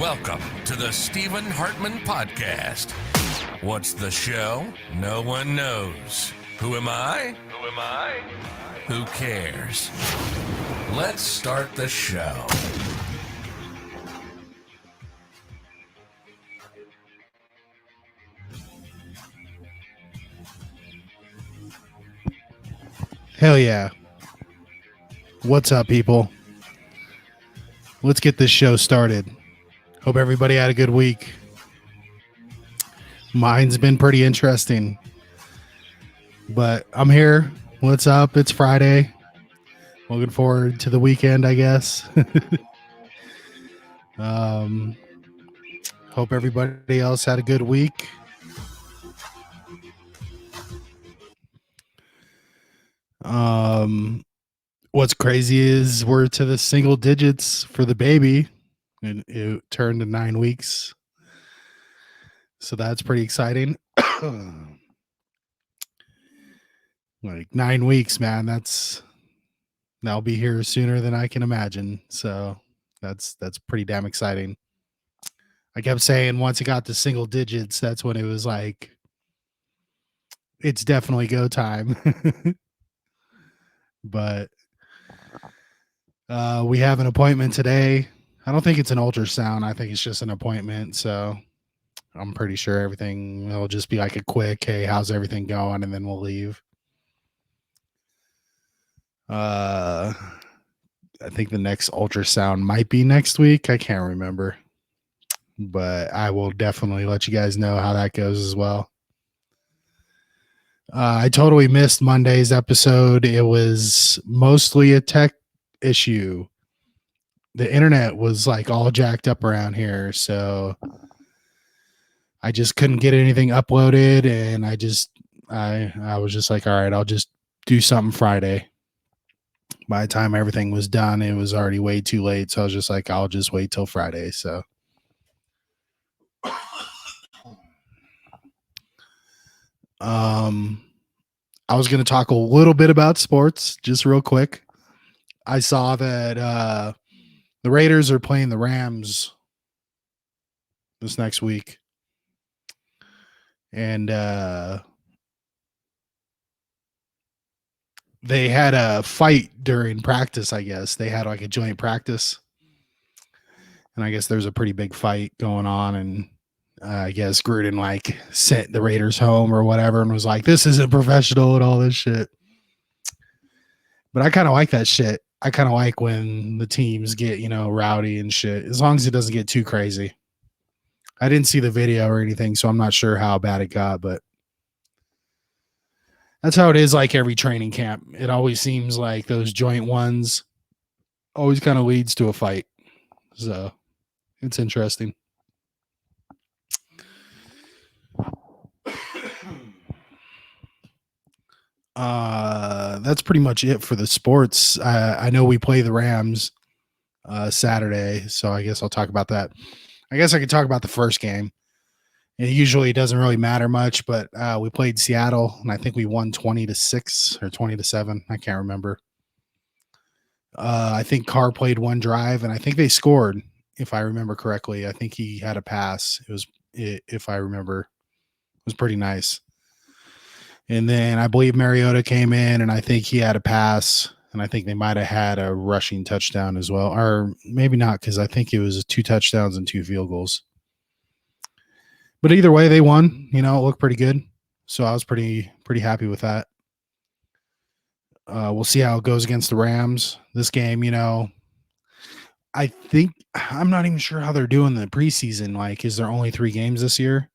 Welcome to the Stephen Hartmann Podcast. What's the show? No one knows. Who am I? Who cares? Let's start the show. Hell yeah. What's up, people? Let's get this show started. Hope everybody had a good week. Mine's been pretty interesting. But I'm here. What's up? It's Friday. Looking forward to the weekend, I guess. Hope everybody else had a good week. What's crazy is we're to the single digits for the baby, and it turned to 9 weeks. So that's pretty exciting. Like 9 weeks, man. That'll be here sooner than I can imagine. So that's pretty damn exciting. I kept saying once it got to single digits, that's when it was like, it's definitely go time. But we have an appointment today. I don't think it's an ultrasound. I think it's just an appointment. So I'm pretty sure everything will just be like a quick, hey, how's everything going? And then we'll leave. I think the next ultrasound might be next week. I can't remember. But I will definitely let you guys know how that goes as well. I totally missed Monday's episode. It was mostly a tech issue. The internet was like all jacked up around here, so I just couldn't get anything uploaded, and I was just like, all right, I'll just do something Friday. By the time everything was done, it was already way too late, so I was just like, I'll just wait till Friday. So I was going to talk a little bit about sports, just real quick. I saw that the Raiders are playing the Rams this next week. And they had a fight during practice, I guess. They had like a joint practice. And I guess there's a pretty big fight going on. And I guess Gruden like sent the Raiders home or whatever and was like, this isn't professional and all this shit. But I kind of like that shit. I kind of like when the teams get, rowdy and shit, as long as it doesn't get too crazy. I didn't see the video or anything, so I'm not sure how bad it got, but that's how it is like every training camp. It always seems like those joint ones always kind of leads to a fight. So it's interesting. That's pretty much it for the sports. I know we play the Rams Saturday, so I guess I'll talk about that. I guess I could talk about the first game. It usually doesn't really matter much, but we played Seattle, and I think we won 20-6 or 20-7. I can't remember. I think Carr played one drive, and I think they scored, if I remember correctly. I think he had a pass. If I remember, it was pretty nice. And then I believe Mariota came in, and I think he had a pass, and I think they might have had a rushing touchdown as well. Or maybe not, because I think it was 2 touchdowns and 2 field goals. But either way, they won. It looked pretty good. So I was pretty happy with that. We'll see how it goes against the Rams. This game, I think I'm not even sure how they're doing the preseason. Like, is there only 3 games this year?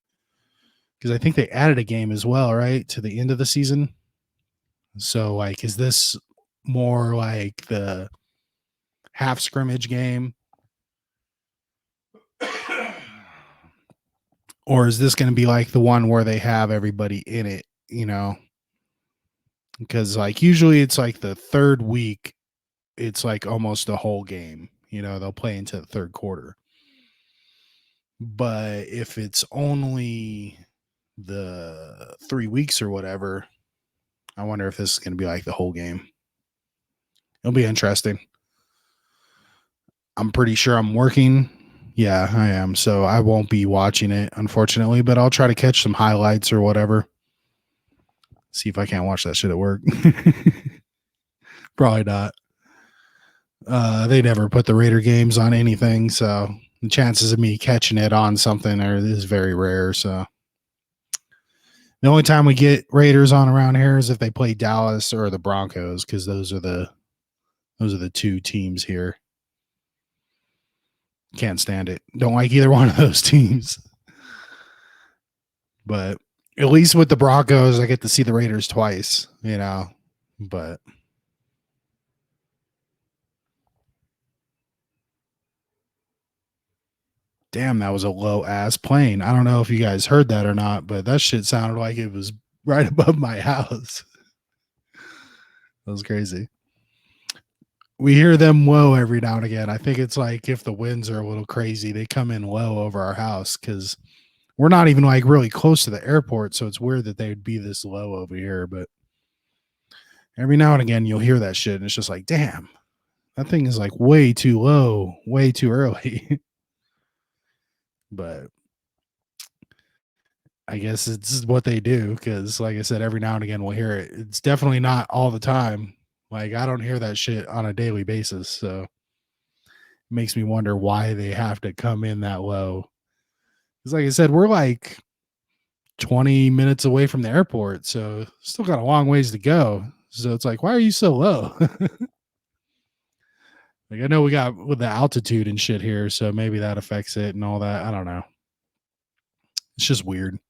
Because I think they added a game as well, right, to the end of the season. So, like, is this more like the half scrimmage game? Or is this going to be like the one where they have everybody in it, Because, like, usually it's like the third week, it's like almost a whole game. They'll play into the third quarter. But if it's only the 3 weeks or whatever, I wonder if this is going to be like the whole game. It'll be interesting. I'm pretty sure I'm working Yeah, I am. So I won't be watching it, unfortunately, but I'll try to catch some highlights or whatever. See if I can't watch that shit at work. Probably not. They never put the Raider games on anything, so the chances of me catching it on something is very rare. So the only time we get Raiders on around here is if they play Dallas or the Broncos, because those are the two teams here. Can't stand it. Don't like either one of those teams. But at least with the Broncos, I get to see the Raiders twice, you know. But damn, that was a low ass plane. I don't know if you guys heard that or not, but that shit sounded like it was right above my house. That was crazy. We hear them low every now and again. I think it's like if the winds are a little crazy, they come in low over our house because we're not even like really close to the airport. So it's weird that they would be this low over here. But every now and again, you'll hear that shit. And it's just like, damn, that thing is like way too low, way too early. But I guess it's what they do because, like I said, every now and again we'll hear it. It's definitely not all the time. Like I don't hear that shit on a daily basis, so it makes me wonder why they have to come in that low. Because, like I said, we're like 20 minutes away from the airport, so still got a long ways to go. So it's like, why are you so low? Like I know we got with the altitude and shit here, so maybe that affects it and all that. I don't know. It's just weird.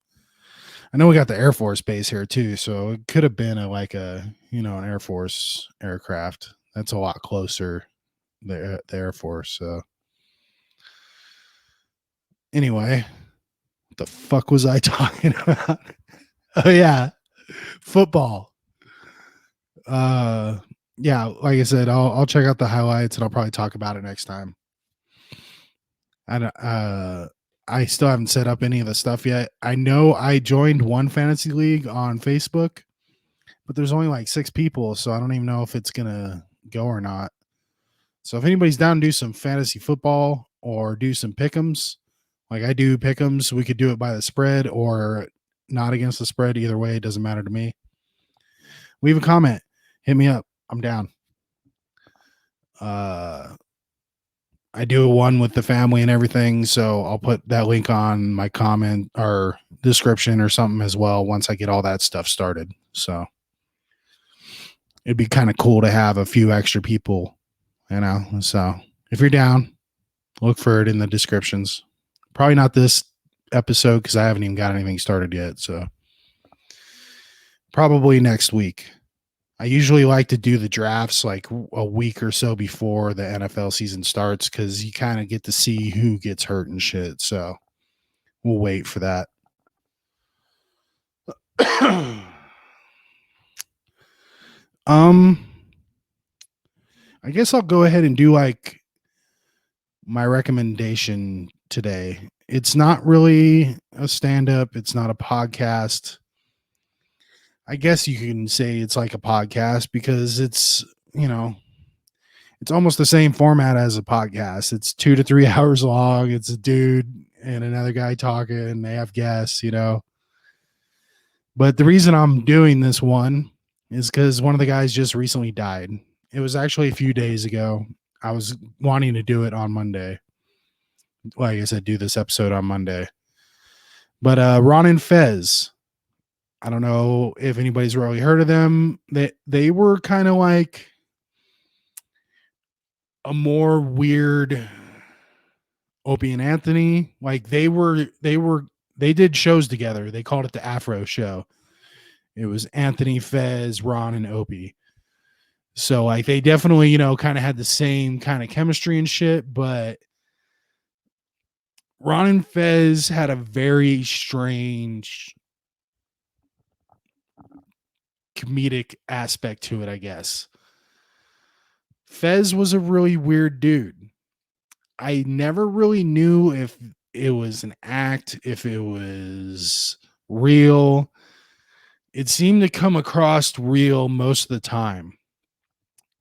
I know we got the Air Force base here too, so it could have been an Air Force aircraft. That's a lot closer, the Air Force. So anyway, what the fuck was I talking about? Oh yeah, football. Uh, yeah, like I said, I'll check out the highlights and I'll probably talk about it next time. I still haven't set up any of the stuff yet. I know I joined one fantasy league on Facebook, but there's only like 6 people, so I don't even know if it's gonna go or not. So if anybody's down to do some fantasy football or do some pick'ems, like I do pick'ems, we could do it by the spread or not against the spread. Either way, it doesn't matter to me. Leave a comment, hit me up. I'm down. I do one with the family and everything, so I'll put that link on my comment or description or something as well once I get all that stuff started. So it'd be kind of cool to have a few extra people, you know. So if you're down, look for it in the descriptions. Probably not this episode because I haven't even got anything started yet. So probably next week. I usually like to do the drafts like a week or so before the NFL season starts because you kind of get to see who gets hurt and shit. So we'll wait for that. I guess I'll go ahead and do like my recommendation today. It's not really a stand-up. It's not a podcast. I guess you can say it's like a podcast because it's, it's almost the same format as a podcast. It's 2 to 3 hours long. It's a dude and another guy talking. They have guests, But the reason I'm doing this one is because one of the guys just recently died. It was actually a few days ago. I was wanting to do it on Monday. Like I said, do this episode on Monday. But Ron and Fez, I don't know if anybody's really heard of them. They were kind of like a more weird Opie and Anthony. Like they did shows together. They called it the Afro Show. It was Anthony, Fez, Ron, and Opie. So like they definitely, kind of had the same kind of chemistry and shit, but Ron and Fez had a very strange comedic aspect to it, I guess. Fez was a really weird dude. I never really knew if it was an act, if it was real. It seemed to come across real most of the time.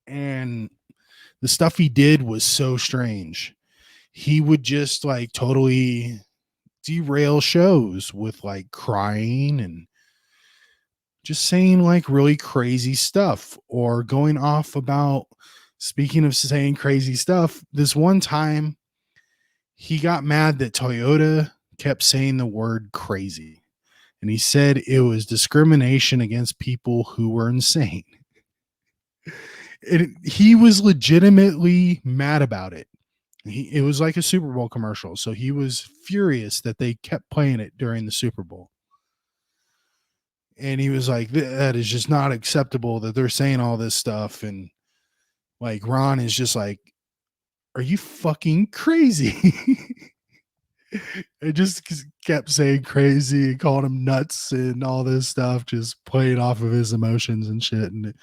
And the stuff he did was so strange. he would just like totally derail shows with like crying and just saying like really crazy stuff or going off about. Speaking of saying crazy stuff, this one time he got mad that Toyota kept saying the word crazy. And he said it was discrimination against people who were insane. He was legitimately mad about it. It was like a Super Bowl commercial. So he was furious that they kept playing it during the Super Bowl. And he was like, that is just not acceptable that they're saying all this stuff. And like Ron is just like, are you fucking crazy? It just kept saying crazy and calling him nuts and all this stuff, just playing off of his emotions and shit. And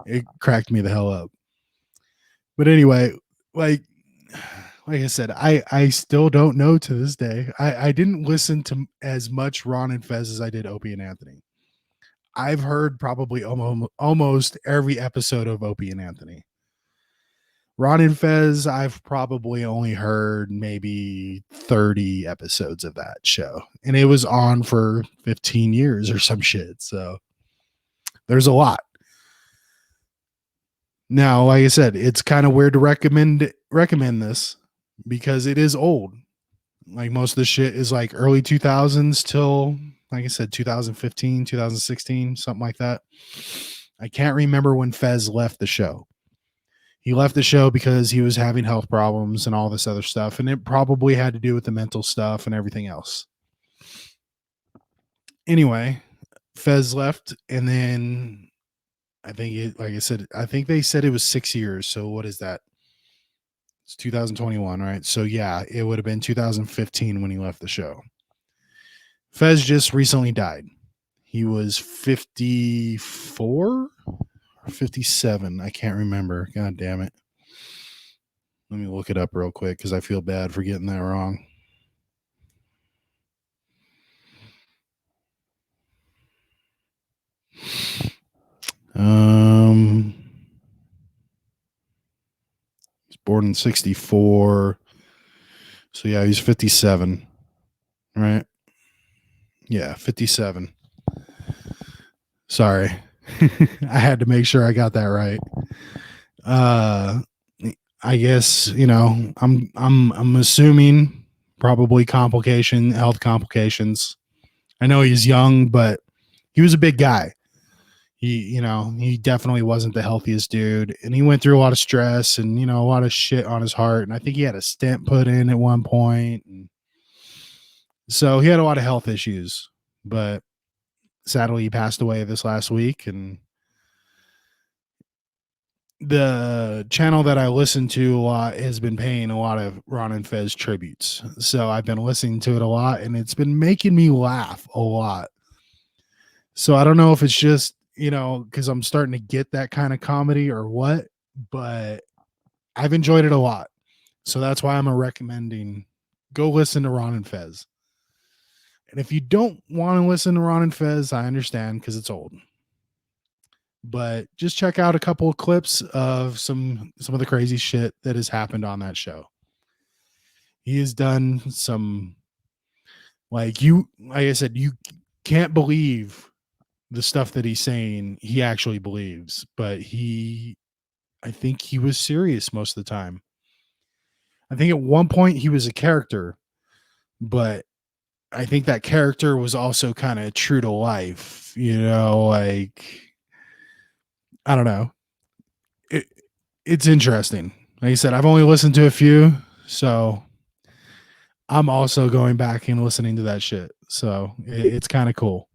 it cracked me the hell up. But anyway, like I said, I still don't know to this day. I didn't listen to as much Ron and Fez as I did Opie and Anthony. I've heard probably almost every episode of Opie and Anthony. Ron and Fez, I've probably only heard maybe 30 episodes of that show. And it was on for 15 years or some shit. So there's a lot. Now, like I said, it's kind of weird to recommend this because it is old. Like most of the shit is like early 2000s till, like I said, 2015, 2016, something like that. I can't remember when Fez left the show. He left the show because he was having health problems and all this other stuff. And it probably had to do with the mental stuff and everything else. Anyway, Fez left. And then I think like I said, I think they said it was 6 years. So what is that? It's 2021, right? So yeah, it would have been 2015 when he left the show. Fez just recently died. He was 54 or 57. I can't remember. God damn it. Let me look it up real quick because I feel bad for getting that wrong. He's born in 64. So yeah, he's 57. Right? Yeah, 57. Sorry. I had to make sure I got that right. I guess, I'm assuming probably health complications. I know he's young, but he was a big guy. He definitely wasn't the healthiest dude, and he went through a lot of stress and, a lot of shit on his heart. And I think he had a stent put in at one point. And so he had a lot of health issues, but sadly he passed away this last week. And the channel that I listen to a lot has been paying a lot of Ron and Fez tributes. So I've been listening to it a lot, and it's been making me laugh a lot. So I don't know if it's just, because I'm starting to get that kind of comedy or what, but I've enjoyed it a lot. So that's why I'm recommending go listen to Ron and Fez. And if you don't want to listen to Ron and Fez, I understand because it's old. But just check out a couple of clips of some of the crazy shit that has happened on that show. He has done some, like I said, you can't believe the stuff that he's saying he actually believes, but I think he was serious most of the time. I think at one point he was a character, but I think that character was also kind of true to life, like, I don't know. It's interesting. Like I said, I've only listened to a few, so I'm also going back and listening to that shit. So it's kind of cool.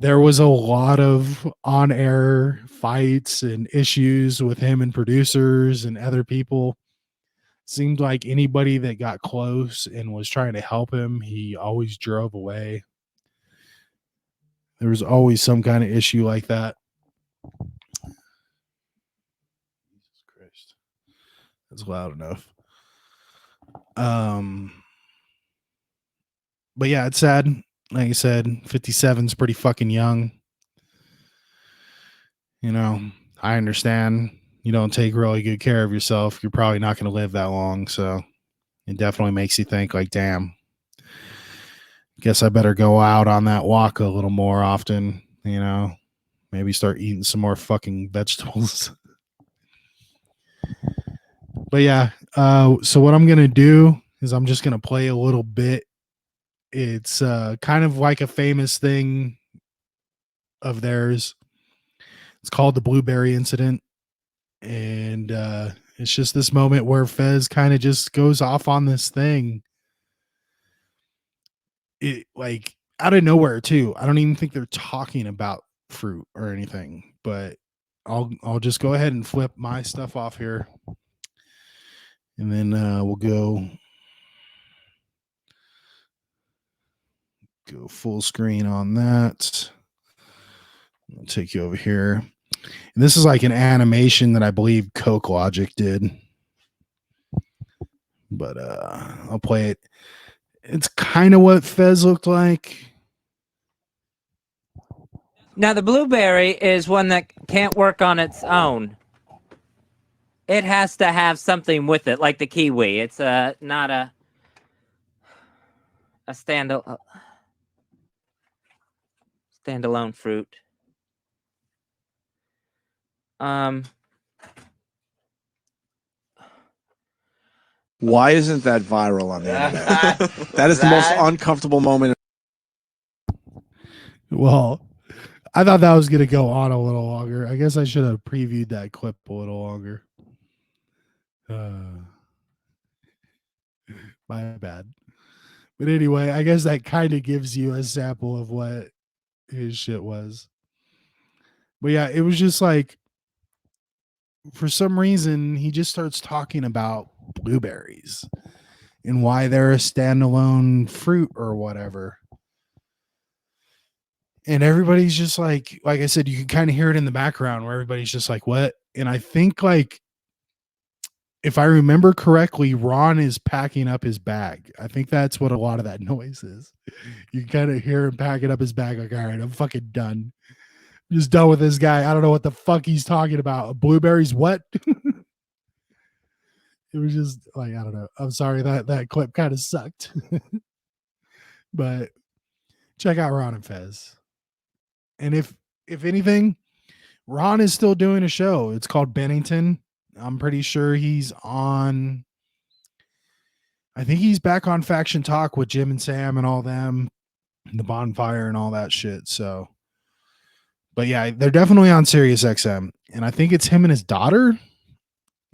There was a lot of on-air fights and issues with him and producers and other people. Seemed like anybody that got close and was trying to help him, he always drove away. There was always some kind of issue like that. Jesus Christ. That's loud enough. But yeah, it's sad. Like I said, 57 is pretty fucking young. I understand. you don't take really good care of yourself, you're probably not going to live that long. So it definitely makes you think like, damn, guess I better go out on that walk a little more often, maybe start eating some more fucking vegetables. But yeah, so what I'm going to do is I'm just going to play a little bit. It's kind of like a famous thing of theirs. It's called the Blueberry Incident. And it's just this moment where Fez kind of just goes off on this thing. It like out of nowhere too. I don't even think they're talking about fruit or anything, but I'll just go ahead and flip my stuff off here. And then we'll go full screen on that. I'll take you over here. And this is like an animation that I believe Coke Logic did. But I'll play it. It's kind of what Fez looked like. Now, the blueberry is one that can't work on its own. It has to have something with it, like the kiwi. It's not a standalone fruit. Why isn't that viral on the internet? That is the most uncomfortable moment. Well, I thought that was going to go on a little longer. I guess I should have previewed that clip a little longer. My bad. But anyway, I guess that kind of gives you a sample of what his shit was. But yeah, it was just like, for some reason, he just starts talking about blueberries and why they're a standalone fruit or whatever. And everybody's just like I said, you can kind of hear it in the background where everybody's just like, what? And I think, like, if I remember correctly, Ron is packing up his bag. I think that's what a lot of that noise is. You kind of hear him packing up his bag, like, all right, I'm fucking done. I'm just done with this guy. I don't know what the fuck he's talking about. Blueberries, what? It was just like, I don't know. I'm sorry that clip kind of sucked. But check out Ron and Fez. And if anything, Ron is still doing a show. It's called Bennington. I'm pretty sure he's on. I think he's back on Faction Talk with Jim and Sam and all them, the bonfire and all that shit. So, but yeah, they're definitely on Sirius XM. And I think it's him and his daughter,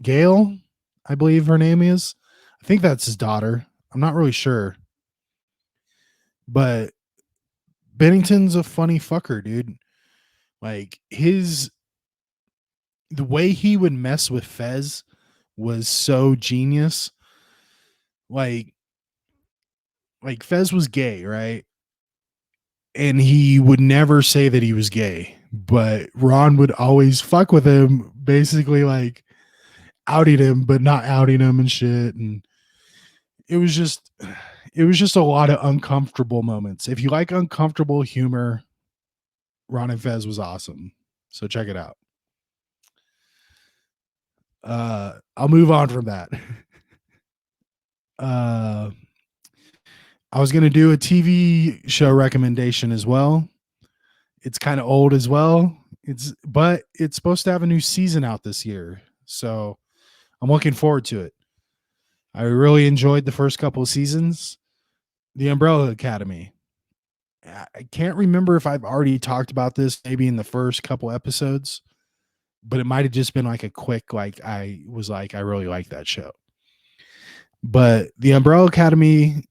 Gail, I believe her name is. I think that's his daughter. I'm not really sure. But Bennington's a funny fucker, dude. Like, the way he would mess with Fez was so genius. Like Fez was gay, right? And he would never say that he was gay, but Ron would always fuck with him, basically like outing him, but not outing him and shit. And it was just a lot of uncomfortable moments. If you like uncomfortable humor, Ron and Fez was awesome. So check it out. I'll move on from that. I was going to do a TV show recommendation as well. It's kind of old as well. But it's supposed to have a new season out this year. So I'm looking forward to it. I really enjoyed the first couple of seasons. The Umbrella Academy. I can't remember if I've already talked about this maybe in the first couple episodes, but it might have just been like a quick, like, I was like, I really like that show. But the Umbrella Academy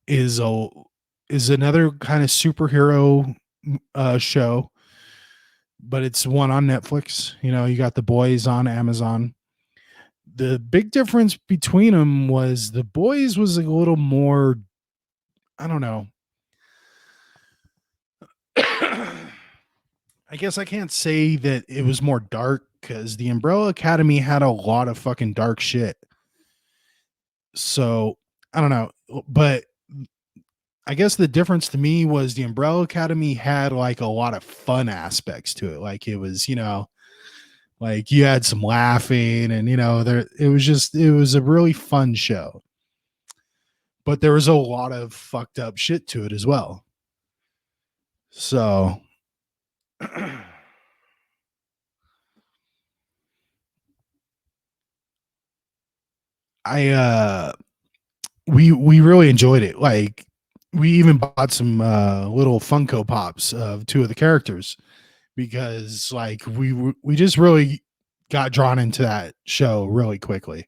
is another kind of superhero show, but it's one on Netflix. You got The Boys on Amazon. The big difference between them was The Boys was a little more, I don't know. I guess I can't say that it was more dark, because the Umbrella Academy had a lot of fucking dark shit. So I don't know, but I guess the difference to me was the Umbrella Academy had like a lot of fun aspects to it. Like, it was, Like you had some laughing, and it was a really fun show. But there was a lot of fucked up shit to it as well. So we really enjoyed it. Like we even bought some little Funko Pops of two of the characters because like we just really got drawn into that show really quickly.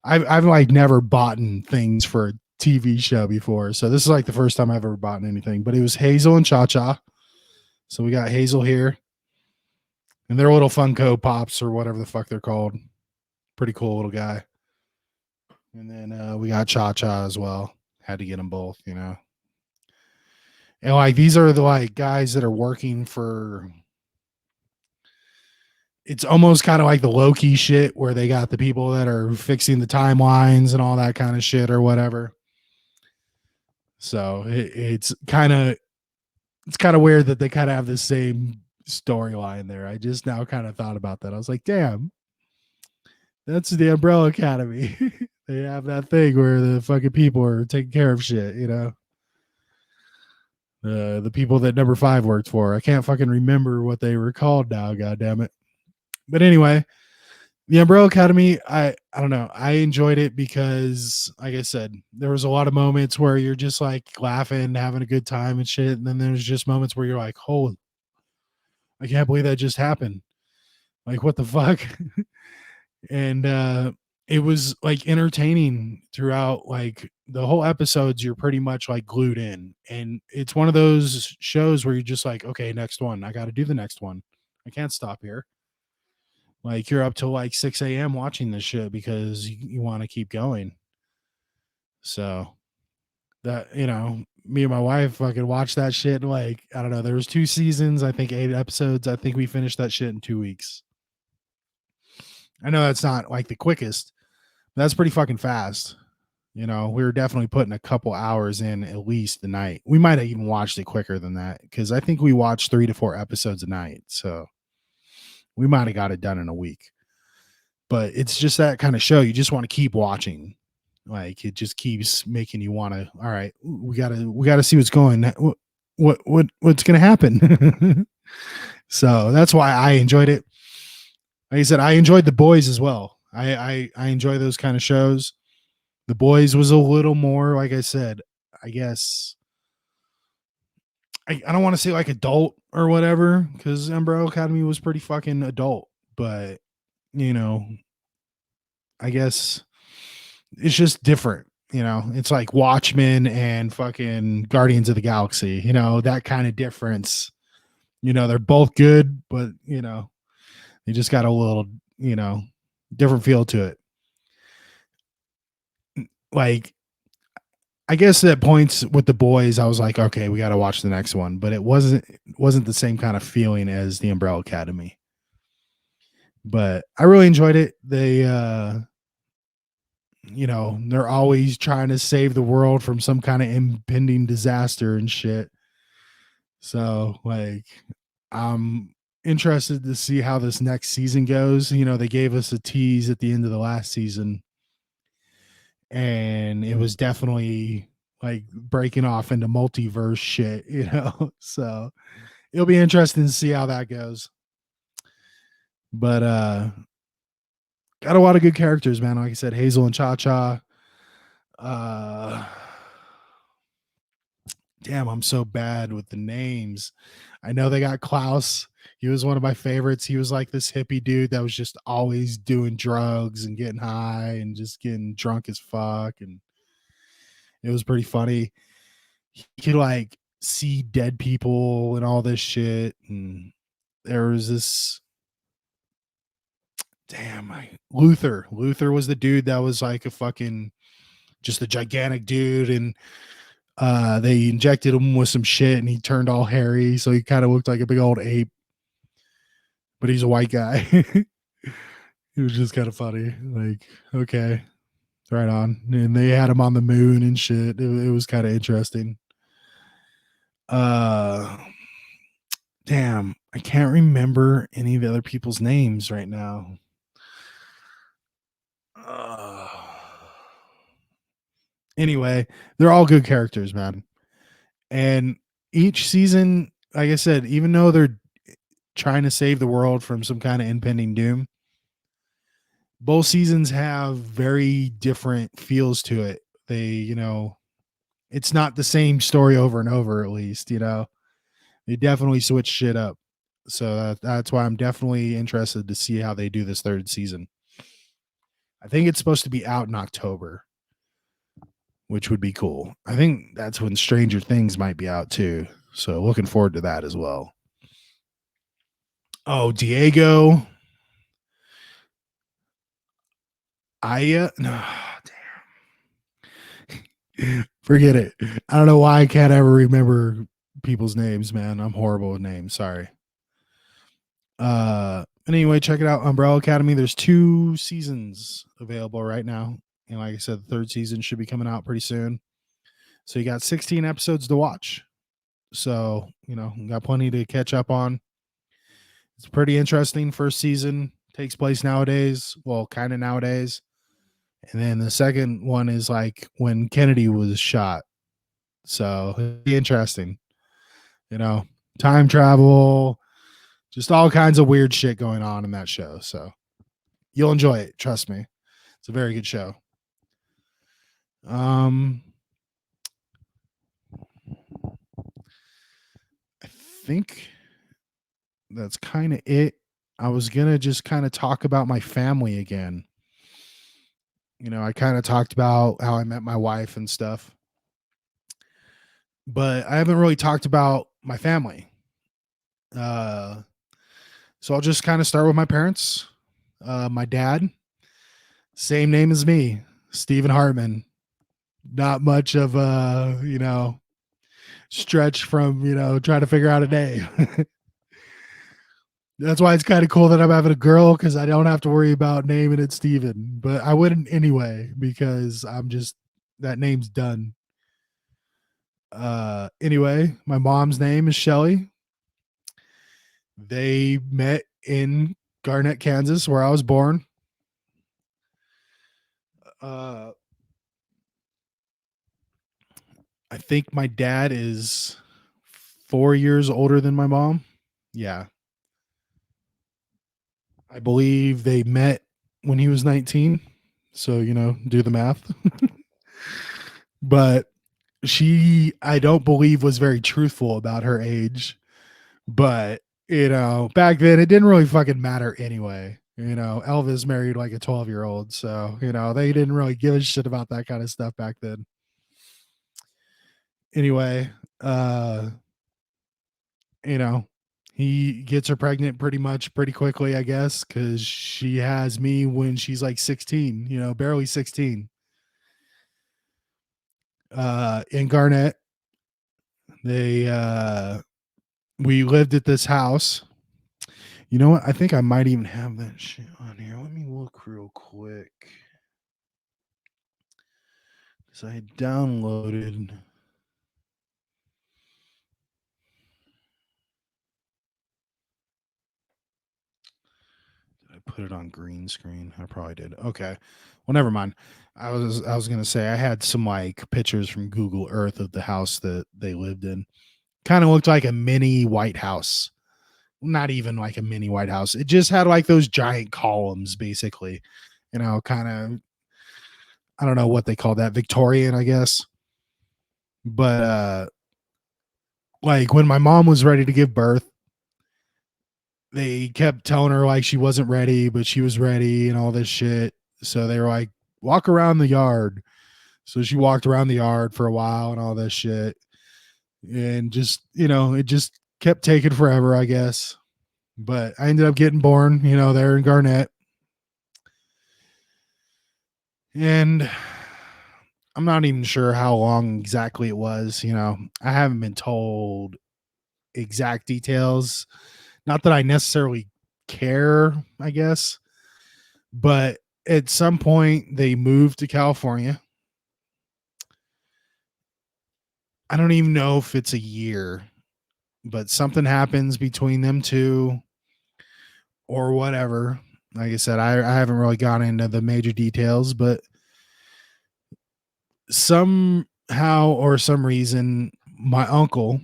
I've like never bought things for a TV show before, so this is like the first time I've ever bought anything. But it was Hazel and Cha Cha, so we got Hazel here, and they're little Funko Pops or whatever the fuck they're called. Pretty cool little guy. And then we got Cha Cha as well. Had to get them both, And like these are the like guys that are working for. It's almost kind of like the Loki shit where they got the people that are fixing the timelines and all that kind of shit or whatever. So it's kind of weird that they kind of have the same storyline there. I just now kind of thought about that. I was like, damn, that's the Umbrella Academy. They have that thing where the fucking people are taking care of shit, the people that number 5 worked for. I can't fucking remember what they were called now, god damn it. But anyway, the Umbrella Academy, I don't know. I enjoyed it because, like I said, there was a lot of moments where you're just like laughing, having a good time and shit. And then there's just moments where you're like, holy, I can't believe that just happened. Like, what the fuck? And it was like entertaining throughout like the whole episodes. You're pretty much like glued in. And it's one of those shows where you're just like, okay, next one. I got to do the next one. I can't stop here. Like you're up till like 6 a.m. watching this shit because you want to keep going. So that, me and my wife fucking watched that shit. Like, I don't know. There was 2 seasons, I think 8 episodes. I think we finished that shit in 2 weeks. I know that's not like the quickest, but that's pretty fucking fast. We were definitely putting a couple hours in at least a night. We might have even watched it quicker than that because I think we watched 3 to 4 episodes a night. So we might have got it done in a week. But it's just that kind of show. You just want to keep watching. Like it just keeps making you want to, all right, we gotta see what's going. What's gonna happen? So that's why I enjoyed it. Like I said, I enjoyed The Boys as well. I enjoy those kind of shows. The Boys was a little more, like I said, I guess I don't want to say like adult or whatever, because Umbrella Academy was pretty fucking adult, but I guess it's just different. It's like Watchmen and fucking Guardians of the Galaxy, that kind of difference. They're both good, but they just got a little, different feel to it. Like, I guess at points with The Boys, I was like, okay, we got to watch the next one, but it wasn't the same kind of feeling as the Umbrella Academy. But I really enjoyed it. They, they're always trying to save the world from some kind of impending disaster and shit. So, like, I'm interested to see how this next season goes. They gave us a tease at the end of the last season, and it was definitely like breaking off into multiverse shit, So it'll be interesting to see how that goes. But got a lot of good characters, man. Like I said, Hazel and Cha Cha. Damn, I'm so bad with the names. I know they got Klaus. He was one of my favorites. He was like this hippie dude that was just always doing drugs and getting high and just getting drunk as fuck. And it was pretty funny. He could like see dead people and all this shit. And there was this Luther. Luther was the dude that was like a fucking just a gigantic dude, and they injected him with some shit and he turned all hairy, so he kind of looked like a big old ape, but he's a white guy. It was just kind of funny. Like, okay, right on. And they had him on the moon and shit. It was kind of interesting. Damn, I can't remember any of the other people's names right now. Anyway, they're all good characters, man. And each season, like I said, even though they're trying to save the world from some kind of impending doom, both seasons have very different feels to it. They, it's not the same story over and over, at least, they definitely switch shit up. So that's why I'm definitely interested to see how they do this third season. I think it's supposed to be out in October, which would be cool. I think that's when Stranger Things might be out too. So looking forward to that as well. Oh, Diego. No, damn. Forget it. I don't know why I can't ever remember people's names, man. I'm horrible with names. Sorry. Anyway, check it out. Umbrella Academy. There's 2 seasons available right now. And like I said, the 3rd season should be coming out pretty soon. So you got 16 episodes to watch. So, got plenty to catch up on. It's pretty interesting. First season takes place nowadays. Well, kind of nowadays. And then the second one is like when Kennedy was shot. So it'd be interesting. Time travel, just all kinds of weird shit going on in that show. So you'll enjoy it. Trust me. It's a very good show. I think that's kind of it. I was going to just kind of talk about my family again. I kind of talked about how I met my wife and stuff, but I haven't really talked about my family. So I'll just kind of start with my parents. My dad, same name as me, Stephen Hartmann. Not much of a, stretch from, trying to figure out a name. That's why it's kind of cool that I'm having a girl, because I don't have to worry about naming it Steven. But I wouldn't anyway, because that name's done. Anyway, my mom's name is Shelly. They met in Garnett, Kansas, where I was born. I think my dad is 4 years older than my mom. Yeah. I believe they met when he was 19. So, do the math. But I don't believe, was very truthful about her age. But, back then it didn't really fucking matter anyway. Elvis married like a 12-year-old. So, they didn't really give a shit about that kind of stuff back then. Anyway, he gets her pregnant pretty quickly, I guess, because she has me when she's like 16, barely 16. In Garnett, we lived at this house. You know what? I think I might even have that shit on here. Let me look real quick. Because I downloaded. I put it on green screen. I probably did. Okay. Well, never mind. I was gonna say I had some like pictures from Google Earth of the house that they lived in. Kind of looked like a mini White House. Not even like a mini White House. It just had like those giant columns, basically. Kind of, I don't know what they call that, Victorian, I guess. But like when my mom was ready to give birth, they kept telling her like she wasn't ready, but she was ready and all this shit. So they were like, walk around the yard. So she walked around the yard for a while and all this shit. And just, it just kept taking forever, I guess. But I ended up getting born, there in Garnett. And I'm not even sure how long exactly it was. I haven't been told exact details. Not that I necessarily care, I guess. But at some point, they moved to California. I don't even know if it's a year, but something happens between them two or whatever. Like I said, I haven't really gone into the major details, but somehow or some reason, my uncle,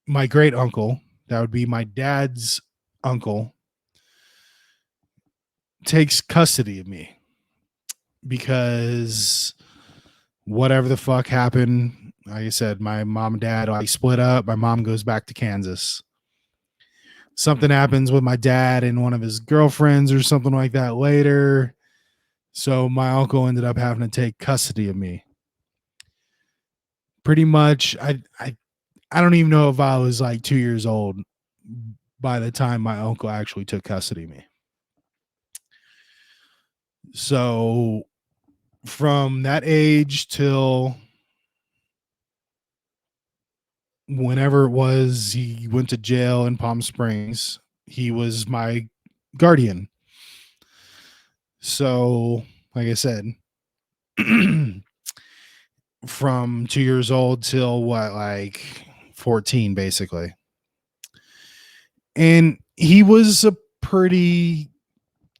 my great uncle, that would be my dad's uncle, takes custody of me because whatever the fuck happened. Like I said, my mom and dad like split up. My mom goes back to Kansas. Something happens with my dad and one of his girlfriends or something like that later. So my uncle ended up having to take custody of me. Pretty much, I don't even know if I was like 2 years old by the time my uncle actually took custody of me. So from that age till whenever it was he went to jail in Palm Springs, he was my guardian. So, like I said, from 2 years old till what, like 14, basically. And he was a pretty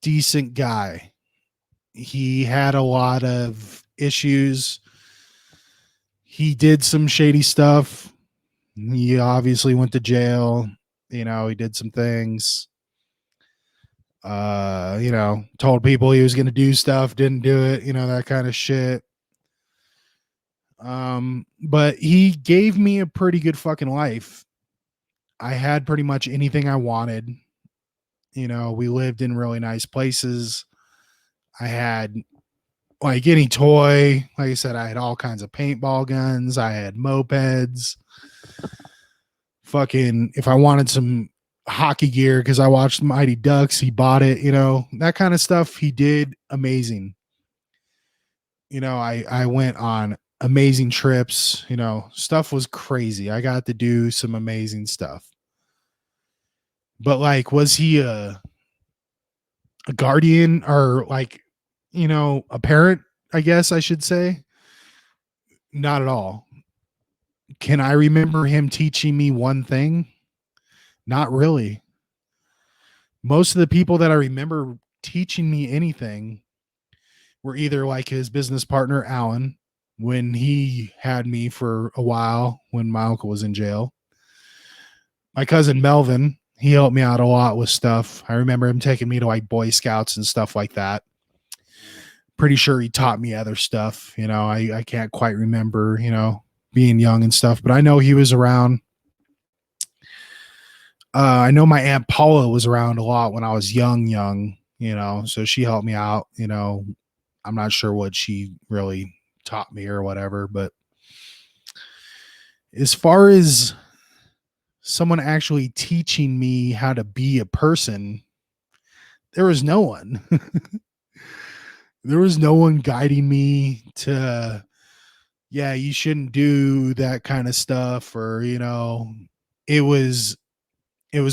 decent guy. He had a lot of issues. He did some shady stuff. He obviously went to jail. You know, he did some things. You know, told people he was going to do stuff, didn't do it, you know, that kind of shit. But he gave me a pretty good fucking life. I had pretty much anything I wanted. You know, we lived in really nice places. I had like any toy. Like I said, I had all kinds of paintball guns. I had mopeds. Fucking, if I wanted some hockey gear because I watched Mighty Ducks, he bought it, you know, that kind of stuff. He did amazing. You know, I went on amazing trips, you know, stuff was crazy. I got to do some amazing stuff. But like, was he a guardian or like, you know, a parent, I guess I should say? Not at all. Can I remember him teaching me one thing? Not really. Most of the people that I remember teaching me anything were either like his business partner, Alan, when he had me for a while when my uncle was in jail. My cousin Melvin, he helped me out a lot with stuff. I remember him taking me to like Boy Scouts and stuff like that. Pretty sure he taught me other stuff. You know, I can't quite remember, you know, being young and stuff, but I know he was around. I know my Aunt Paula was around a lot when I was young, you know, so she helped me out, you know. I'm not sure what she really taught me or whatever, but as far as someone actually teaching me how to be a person, there was no one. There was no one guiding me to, yeah, you shouldn't do that kind of stuff, or, you know, it was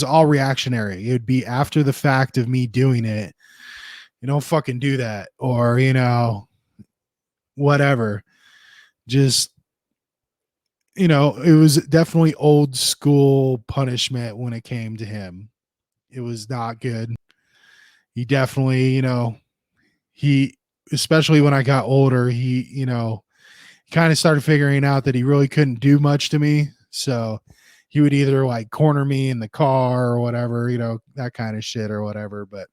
all reactionary. It would be after the fact of me doing it. You don't fucking do that, or, you know, whatever. Just, you know, it was definitely old school punishment when it came to him. It was not good. He definitely, you know, especially when I got older, he, you know, kind of started figuring out that he really couldn't do much to me. So he would either like corner me in the car or whatever, you know, that kind of shit or whatever. But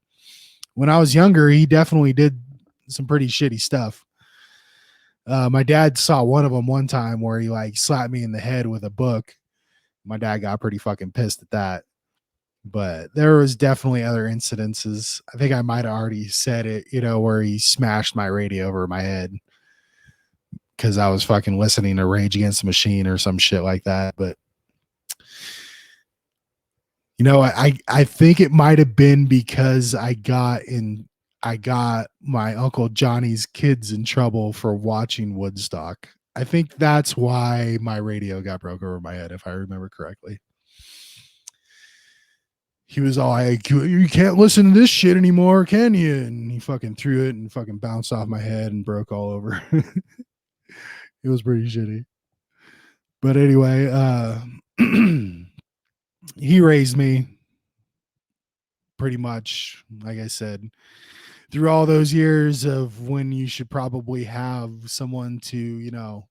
when I was younger, he definitely did some pretty shitty stuff. My dad saw one of them one time where he like slapped me in the head with a book. My dad got pretty fucking pissed at that. But there was definitely other incidences. I think I might have already said it, you know, where he smashed my radio over my head because I was fucking listening to Rage Against the Machine or some shit like that. But, you know, I think it might have been because I got my Uncle Johnny's kids in trouble for watching Woodstock. I think that's why my radio got broke over my head, if I remember correctly. He was all like, you can't listen to this shit anymore, can you? And he fucking threw it and fucking bounced off my head and broke all over. It was pretty shitty. But anyway, he raised me pretty much, like I said, through all those years of when you should probably have someone to,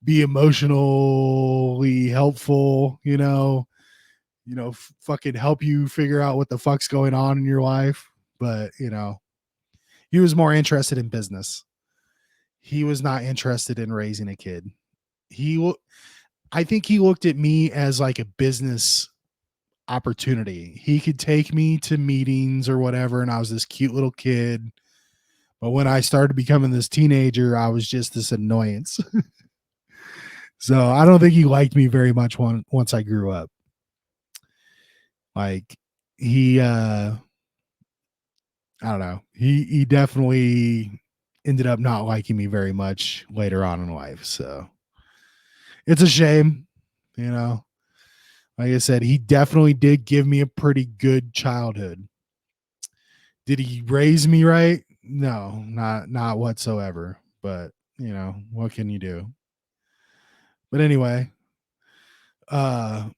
be emotionally helpful, fucking help you figure out what the fuck's going on in your life. But, he was more interested in business. He was not interested in raising a kid. I think he looked at me as like a business opportunity. He could take me to meetings or whatever, and I was this cute little kid. But when I started becoming this teenager, I was just this annoyance. So I don't think he liked me very much once I grew up. Like I don't know. He definitely ended up not liking me very much later on in life. So it's a shame, Like I said, he definitely did give me a pretty good childhood. Did he raise me right? No, not whatsoever. But, what can you do? But anyway, I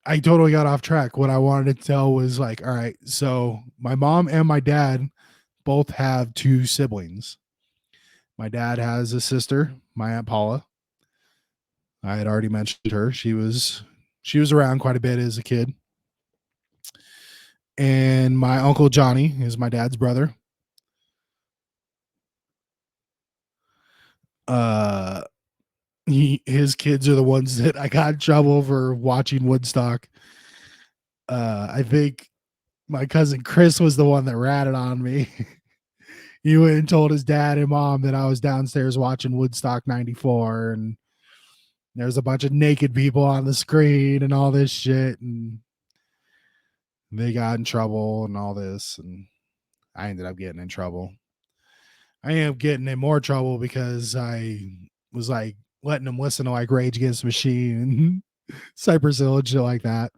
totally got off track. What I wanted to tell was like, all right, so my mom and my dad both have two siblings. My dad has a sister, my Aunt Paula. I had already mentioned her. She was around quite a bit as a kid. And my Uncle Johnny is my dad's brother. His kids are the ones that I got in trouble for watching Woodstock. I think my cousin Chris was the one that ratted on me. He went and told his dad and mom that I was downstairs watching Woodstock 94 and there's a bunch of naked people on the screen and all this shit. And they got in trouble and all this. And I ended up getting in trouble. I ended up getting in more trouble because I was like letting them listen to like Rage Against the Machine and Cypress Hill and shit like that.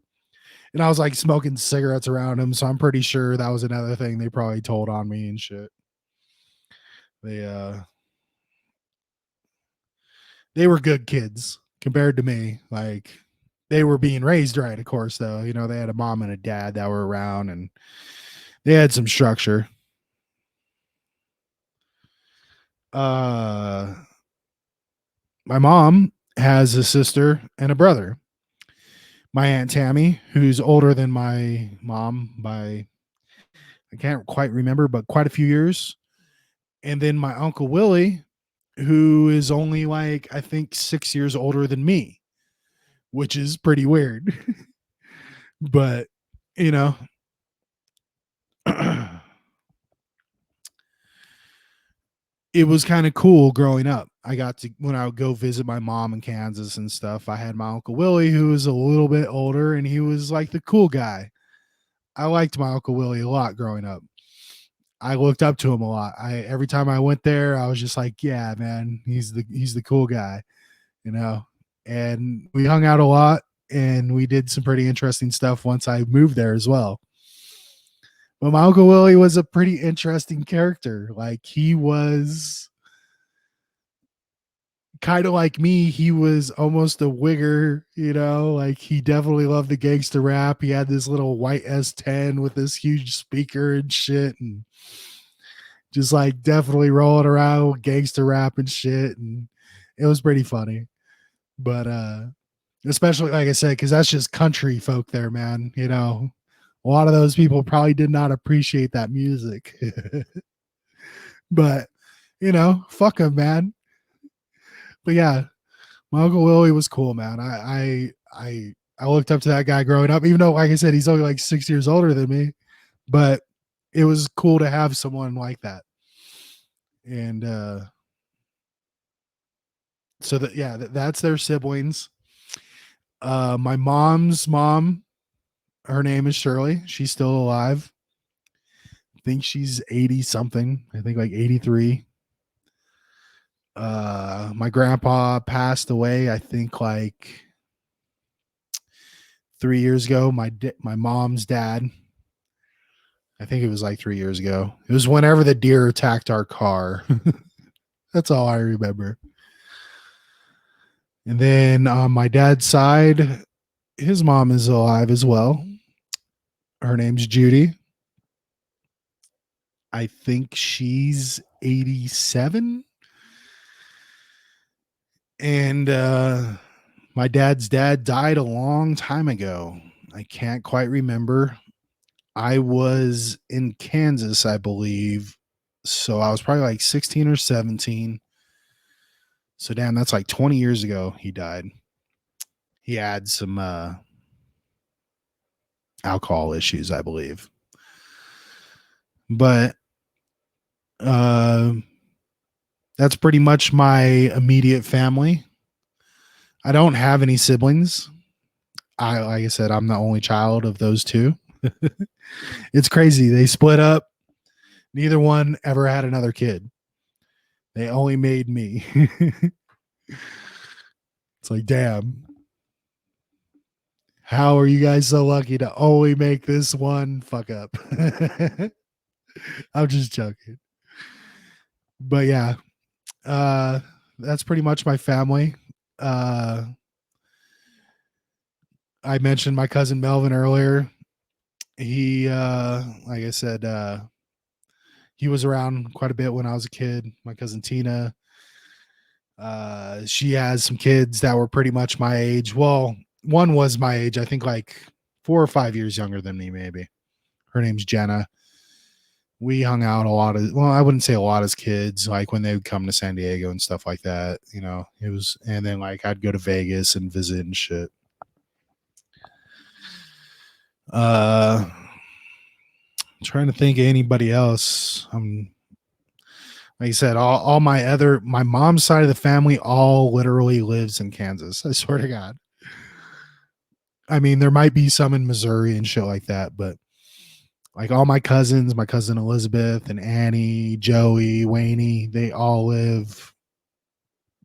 And I was like smoking cigarettes around him. So I'm pretty sure that was another thing they probably told on me and shit. They were good kids compared to me. Like they were being raised right, of course, though. They had a mom and a dad that were around and they had some structure. My mom has a sister and a brother. My Aunt Tammy, who's older than my mom by, I can't quite remember, but quite a few years. And then my Uncle Willie, who is only like, I think 6 years older than me, which is pretty weird. But, it was kind of cool growing up. I got to, when I would go visit my mom in Kansas and stuff, I had my Uncle Willie, who was a little bit older, and he was like the cool guy. I liked my Uncle Willie a lot growing up. I looked up to him a lot. Every time I went there, I was just like, yeah, man, he's the cool guy, and we hung out a lot and we did some pretty interesting stuff once I moved there as well. But my Uncle Willie was a pretty interesting character. Like he was kind of like me. He was almost a wigger, like he definitely loved the gangster rap. He had this little white S10 with this huge speaker and shit. And just like definitely rolling around with gangster rap and shit. And it was pretty funny. But especially like I said, because that's just country folk there, man. A lot of those people probably did not appreciate that music. But fuck them, man. But yeah, my Uncle Willie was cool, man. I looked up to that guy growing up, even though, like I said, he's only like 6 years older than me. But it was cool to have someone like that. And so that, yeah, that's their siblings. My mom's mom, her name is Shirley. She's still alive. I think she's 80 something. I think like 83. My grandpa passed away, I think like 3 years ago. My mom's dad, I think it was like 3 years ago. It was whenever the deer attacked our car. That's all I remember. And then on my dad's side, his mom is alive as well. Her name's Judy. I think she's 87. And my dad's dad died a long time ago. I can't quite remember. I was in Kansas, I believe. So I was probably like 16 or 17. So damn, that's like 20 years ago he died. He had some alcohol issues, I believe. But that's pretty much my immediate family. I don't have any siblings. Like I said, I'm the only child of those two. It's crazy. They split up. Neither one ever had another kid. They only made me. It's like, damn. How are you guys so lucky to only make this one fuck up? I'm just joking. But yeah, that's pretty much my family. I mentioned my cousin Melvin earlier. He, like I said, he was around quite a bit when I was a kid. My cousin Tina, she has some kids that were pretty much my age. Well, one was my age, I think like 4 or 5 years younger than me, maybe. Her name's Jenna. We hung out a lot well, I wouldn't say a lot as kids, like when they would come to San Diego and stuff like that, it was, and then like I'd go to Vegas and visit and shit. I'm trying to think of anybody else. Like I said, all my mom's side of the family all literally lives in Kansas. I swear to God. I mean, there might be some in Missouri and shit like that, but like all my cousins, my cousin Elizabeth and Annie, Joey, Wayne, they all live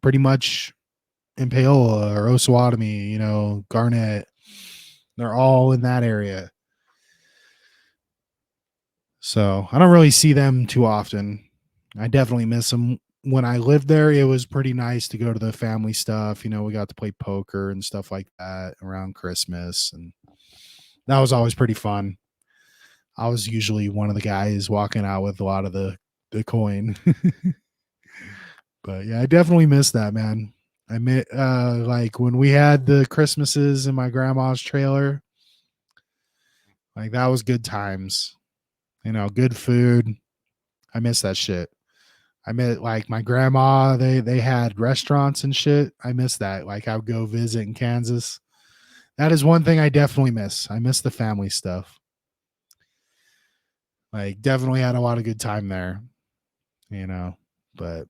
pretty much in Paola or Osawatomie, Garnett. They're all in that area. So I don't really see them too often. I definitely miss them. When I lived there, it was pretty nice to go to the family stuff. We got to play poker and stuff like that around Christmas. And that was always pretty fun. I was usually one of the guys walking out with a lot of the coin. But yeah, I definitely miss that, man. I met like when we had the Christmases in my grandma's trailer, like that was good times. Good food. I miss that shit. I met like my grandma, they had restaurants and shit. I miss that. Like I would go visit in Kansas. That is one thing I definitely miss. I miss the family stuff. Like definitely had a lot of good time there, but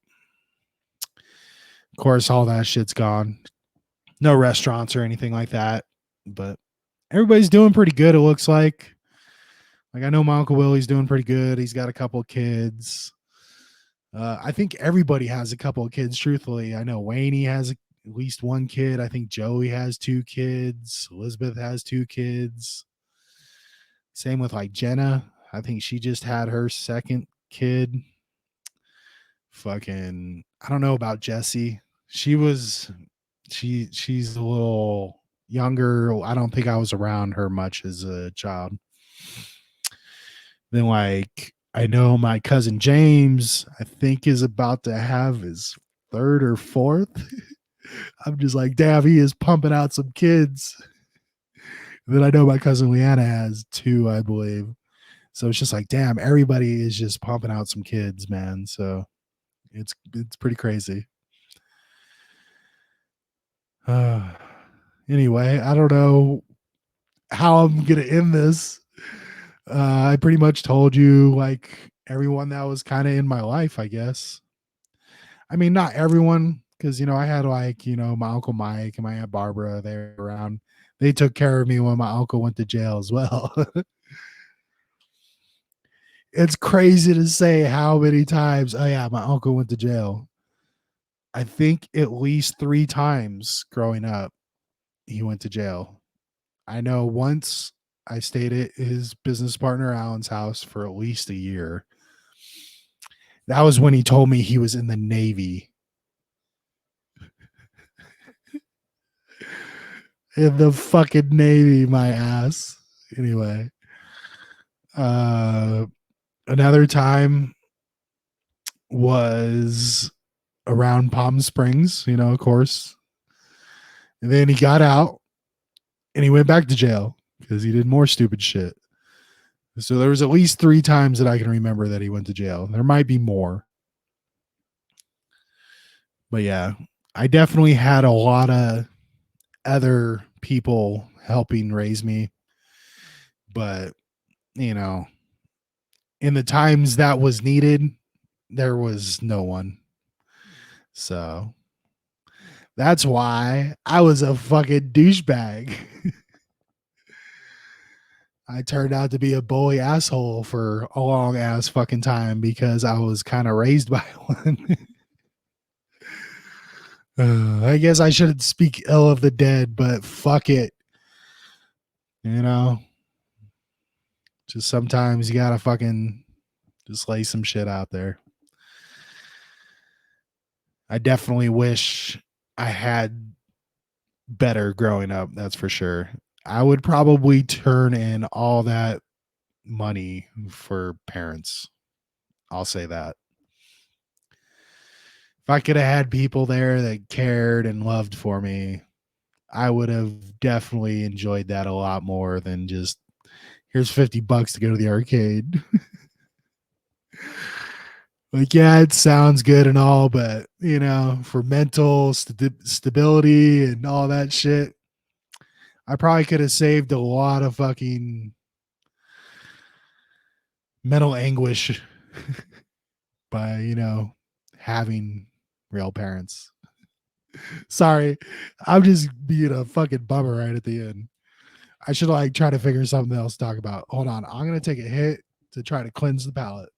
of course all that shit's gone. No restaurants or anything like that, but everybody's doing pretty good. It looks like I know my Uncle Willie's doing pretty good. He's got a couple of kids. I think everybody has a couple of kids, truthfully. I know Wayne has at least one kid. I think Joey has 2 kids. Elizabeth has 2 kids. Same with like Jenna. I think she just had her second kid. Fucking, I don't know about Jessie. She's a little younger. I don't think I was around her much as a child. Then like I know my cousin James, I think is about to have his 3rd or 4th. I'm just like, damn, he is pumping out some kids. Then I know my cousin Leanna has 2, I believe. So it's just like, damn, everybody is just pumping out some kids, man. So it's pretty crazy. Anyway, I don't know how I'm gonna end this. I pretty much told you like everyone that was kind of in my life, I guess. I mean, not everyone, because I had like my Uncle Mike and my Aunt Barbara. They were around. They took care of me when my uncle went to jail as well. It's crazy to say how many times. Oh yeah, my uncle went to jail. I think at least 3 times growing up, he went to jail. I know once I stayed at his business partner Alan's house for at least a year. That was when he told me he was in the Navy. in the fucking Navy, my ass. Anyway, another time was around Palm Springs, of course. And then he got out and he went back to jail because he did more stupid shit. So there was at least 3 times that I can remember that he went to jail. There might be more. But yeah, I definitely had a lot of other people helping raise me. But, in the times that was needed, there was no one. So that's why I was a fucking douchebag. I turned out to be a bully asshole for a long ass fucking time because I was kind of raised by one. I guess I shouldn't speak ill of the dead, but fuck it. Just sometimes you gotta fucking just lay some shit out there. I definitely wish I had better growing up, that's for sure. I would probably turn in all that money for parents. I'll say that. If I could have had people there that cared and loved for me, I would have definitely enjoyed that a lot more than just here's $50 to go to the arcade. Like, yeah, it sounds good and all, but for mental stability and all that shit, I probably could have saved a lot of fucking mental anguish by, having real parents. Sorry, I'm just being a fucking bummer right at the end. I should try to figure something else to talk about. Hold on, I'm gonna take a hit to try to cleanse the palate.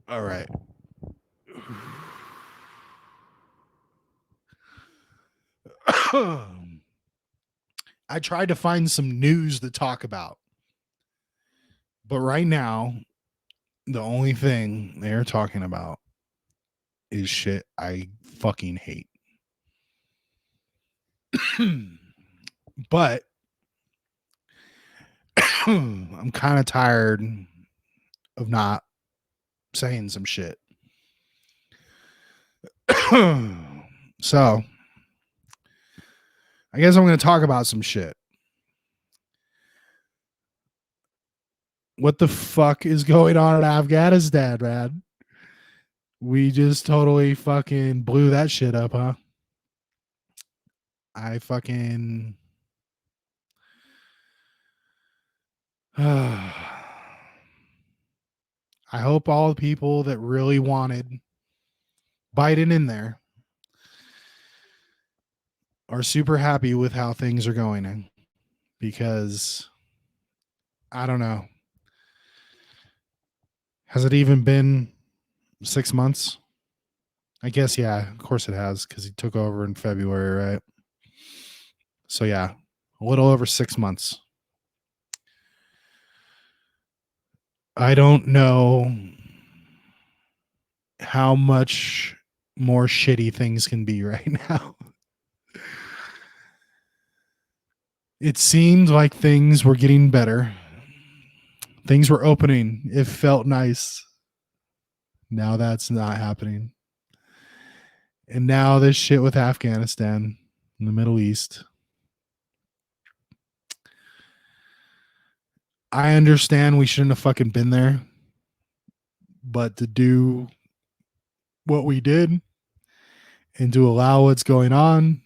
All right. I tried to find some news to talk about, but right now, the only thing they're talking about is shit I fucking hate. But I'm kind of tired of not saying some shit. So, I guess I'm going to talk about some shit. What the fuck is going on in Afghanistan, man? We just totally fucking blew that shit up, huh? I fucking I hope all the people that really wanted Biden in there are super happy with how things are going, because I don't know. Has it even been 6 months? I guess, yeah, of course it has, because he took over in February, right? So yeah, a little over 6 months. I don't know how much more shitty things can be right now. It seemed like things were getting better. Things were opening. It felt nice. Now that's not happening. And now this shit with Afghanistan in the Middle East. I understand we shouldn't have fucking been there. But to do what we did and to allow what's going on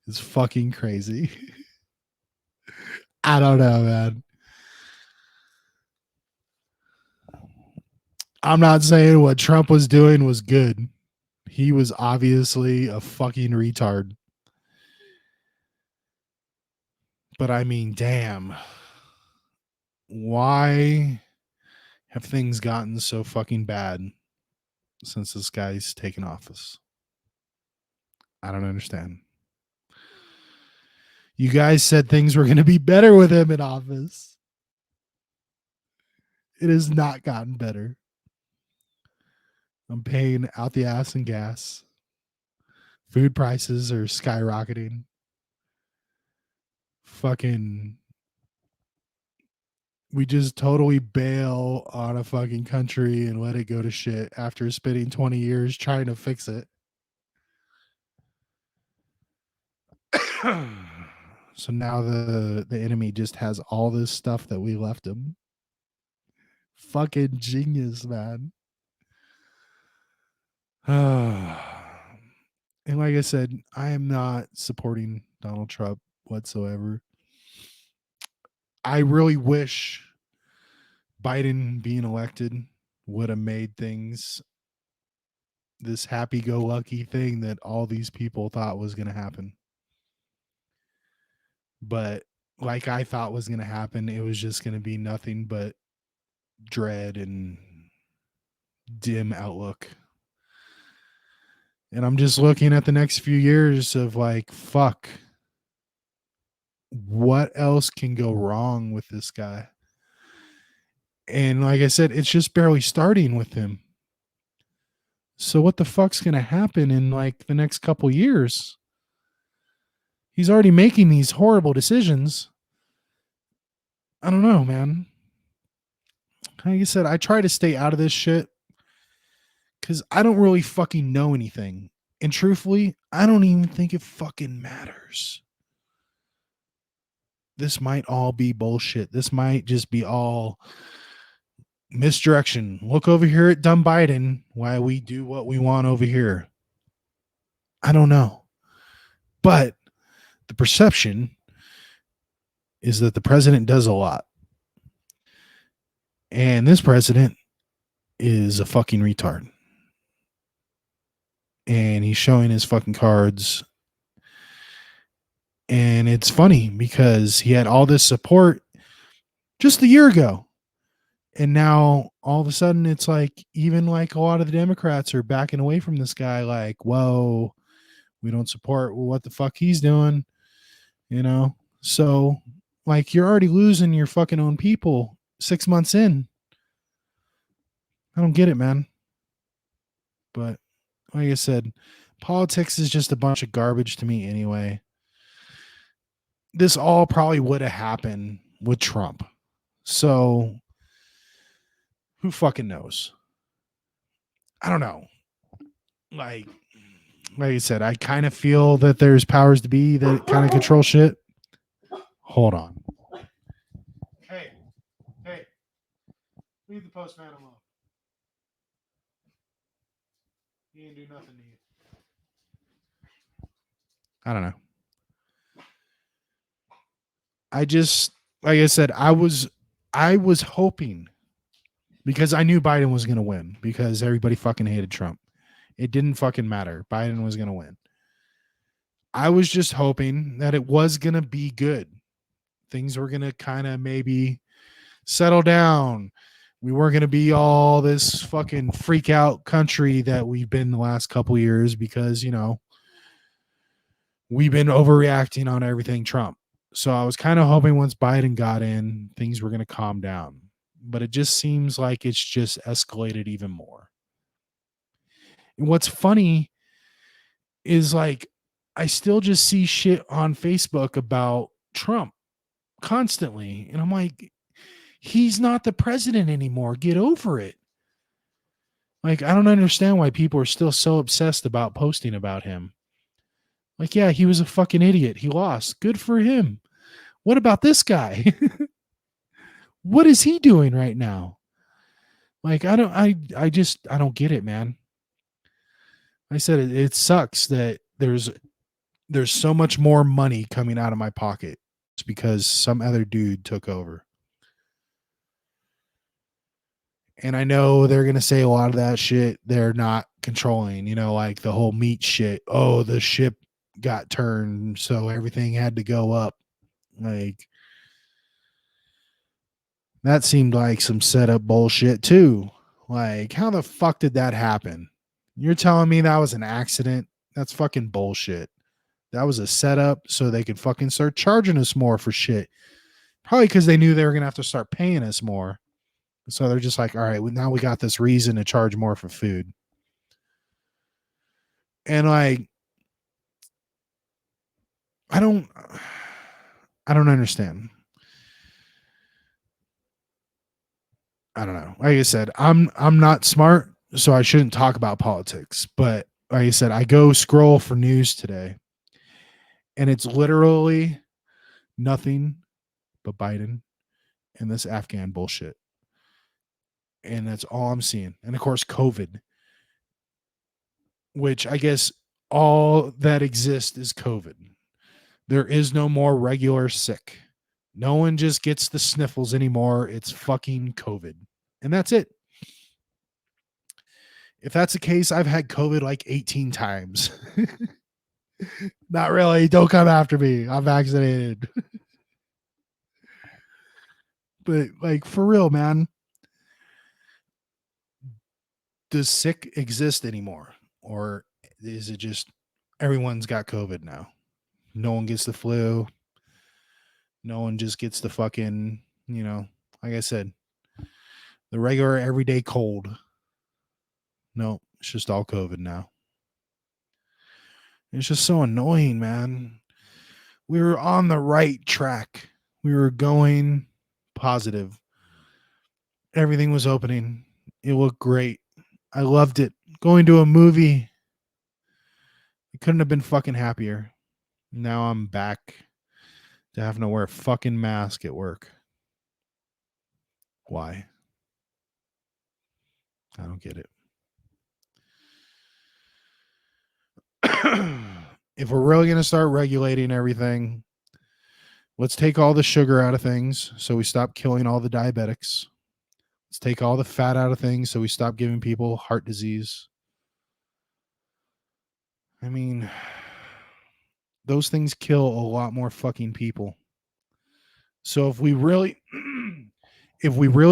is fucking crazy. I don't know, man. I'm not saying what Trump was doing was good. He was obviously a fucking retard. But I mean, damn. Why have things gotten so fucking bad since this guy's taken office? I don't understand. You guys said things were going to be better with him in office. It has not gotten better. I'm paying out the ass in gas. Food prices are skyrocketing. Fucking, we just totally bail on a fucking country and let it go to shit after spending 20 years trying to fix it. So now the enemy just has all this stuff that we left him. Fucking genius, man. And like I said, I am not supporting Donald Trump whatsoever. I really wish Biden being elected would have made things this happy-go-lucky thing that all these people thought was going to happen. But like I thought was going to happen, it was just going to be nothing but dread and dim outlook. And I'm just looking at the next few years of like, fuck, what else can go wrong with this guy? And like I said, it's just barely starting with him. So what the fuck's going to happen in like the next couple years? He's already making these horrible decisions. I don't know, man. Like I said, I try to stay out of this shit because I don't really fucking know anything. And truthfully, I don't even think it fucking matters. This might all be bullshit. This might just be all misdirection. Look over here at dumb Biden while we do what we want over here. I don't know. But the perception is that the president does a lot. And this president is a fucking retard. And he's showing his fucking cards. And it's funny because he had all this support just a year ago. And now all of a sudden it's like, even like a lot of the Democrats are backing away from this guy. Like, whoa, we don't support what the fuck he's doing. You know? So like, you're already losing your fucking own people 6 months in. I don't get it, man. But like I said, politics is just a bunch of garbage to me anyway. This all probably would have happened with Trump. So who fucking knows? I don't know. Like I said, I kind of feel that there's powers to be that kind of control shit. Hold on. Hey, leave the postman alone. He didn't do nothing to you. I don't know. I just, like I said, I was hoping, because I knew Biden was going to win because everybody fucking hated Trump. It didn't fucking matter. Biden was going to win. I was just hoping that it was going to be good. Things were going to kind of maybe settle down. We weren't going to be all this fucking freak out country that we've been the last couple years because, you know, we've been overreacting on everything Trump. So I was kind of hoping once Biden got in, things were going to calm down. But it just seems like it's just escalated even more. And what's funny is like, I still just see shit on Facebook about Trump constantly. And I'm like, he's not the president anymore. Get over it. Like, I don't understand why people are still so obsessed about posting about him. Like, yeah, he was a fucking idiot. He lost. Good for him. What about this guy? What is he doing right now? Like, I don't get it, man. I said it sucks that there's so much more money coming out of my pocket just because some other dude took over. And I know they're going to say a lot of that shit they're not controlling, you know, like the whole meat shit. Oh, the ship got turned, so everything had to go up. Like, that seemed like some setup bullshit too. Like, how the fuck did that happen? You're telling me that was an accident? That's fucking bullshit. That was a setup so they could fucking start charging us more for shit. Probably because they knew they were going to have to start paying us more. So they're just like, all right, well, now we got this reason to charge more for food. And like, I don't understand. I don't know. Like I said, I'm not smart, so I shouldn't talk about politics. But like I said, I go scroll for news today, and it's literally nothing but Biden and this Afghan bullshit. And that's all I'm seeing. And of course, COVID, which I guess all that exists is COVID. There is no more regular sick. No one just gets the sniffles anymore. It's fucking COVID. And that's it. If that's the case, I've had COVID like 18 times. Not really. Don't come after me. I'm vaccinated. But like for real, man. Does sick exist anymore? Or is it just everyone's got COVID now? No one gets the flu. No one just gets the fucking, like I said, the regular everyday cold. No, it's just all COVID now. It's just so annoying, man. We were on the right track. We were going positive. Everything was opening. It looked great. I loved it. Going to a movie. It couldn't have been fucking happier. Now I'm back to having to wear a fucking mask at work. Why? I don't get it. If we're really going to start regulating everything, let's take all the sugar out of things so we stop killing all the diabetics. Let's take all the fat out of things so we stop giving people heart disease. I mean, those things kill a lot more fucking people. So if we really